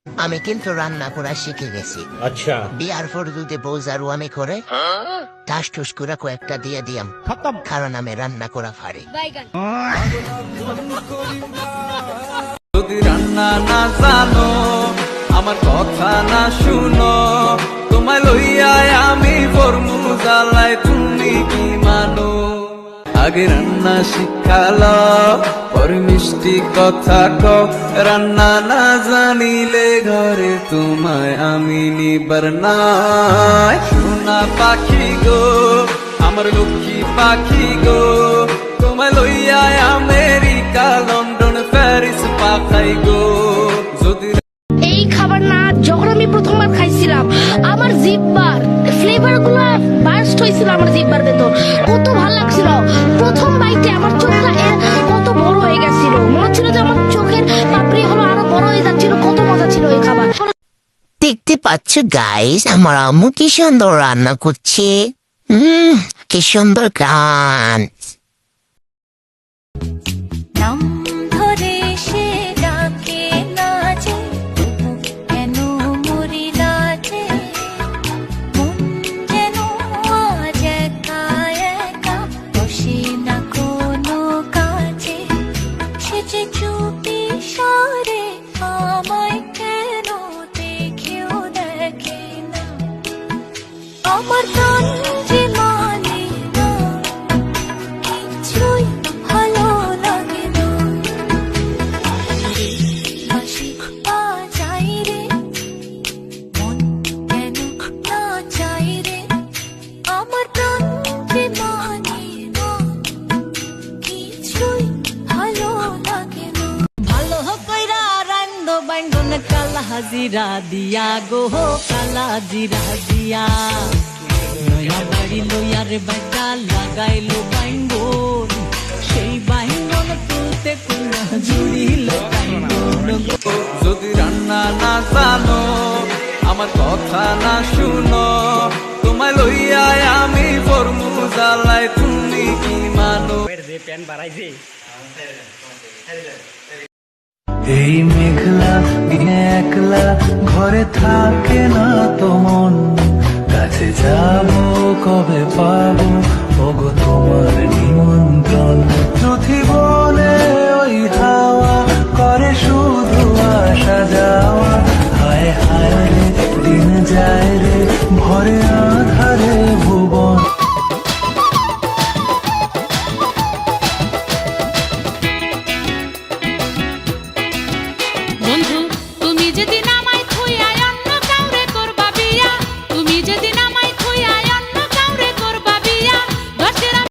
আমি কিন্তু রান্না করা শিখে গেছি। अच्छा বিয়ার পর যদি বউ জারু আমি করে টাস টুস করে কয়েকটা দিয়ে দিয়াম, কারণ আমি রান্না করা পারি। যদি রান্না না জানো, আমার কথা না শুনো, তোমায় লইয়া আমি ফরমু জ্বালাই, তুমি কি মানো? আগে রান্না শিখালো, পরে মিষ্টি কথা কও। রান্না না জানিলে ঘরে তোমায় আমি নিবার নাই। সোনা পাখি গো, আমার লক্ষ্মী পাখি গো, তোমায় লইয়া আমেরিকা লন্ডন প্যারিস পাখাই গো। যদি এই খাবার না যখন আমি প্রথমবার খাইছিলাম, আমার জিহ্বার ফ্লেভার গুলো বার্স্ট হয়েছিল আমার জিহ্বার ভেতর। কত ভালো লাগছিল প্রথম বাইটে, আমার চোখটা কত বড় হয়ে গেছিল, মনে হচ্ছিল যে আমার চোখের পাপড়ি হলো আরো বড় হয়ে যাচ্ছিল। কত মজা ছিল এই খাবার। দেখতে পাচ্ছ গাইস, আমার আম্মু কি সুন্দর রান্না করছে। কি সুন্দর গান। নাম ধরে সে ডাকে না যে, তবু কেন মরি লাজে? মন যেন আজ একা একা, বসে না কোনো কাজে। সে যে চুপি সারে আমায় কেন দেখেও দেখে না। আমার প্রাণ যে মানে না, কিছুই ভালো লাগে না। হাসি বাজাই রে, মন কেন না চাই রে। আমার প্রাণ যে মানে না, কিছুই ভালো লাগে না। ভালো কইরা রান্দ বাইন্ডন কালা হাজিরা দিয়া গো, কালা জিরা দিয়া। নয়া বাড়ি লইয়া রে বেটা লাগাইলো বাইন্ডন, সেই বাইন্ডন তুলতে কুলা জুড়িল বাইন্ডন। যদি রান্না না জানো, আমার কথা না শুনো, তোমায় লইয়া আমি ফরমু জ্বালাই, তুমি কি মানো? এই মেঘলা দিনে একলা ঘরে থাকে না তো মন, কাছে যাবো কবে পাবো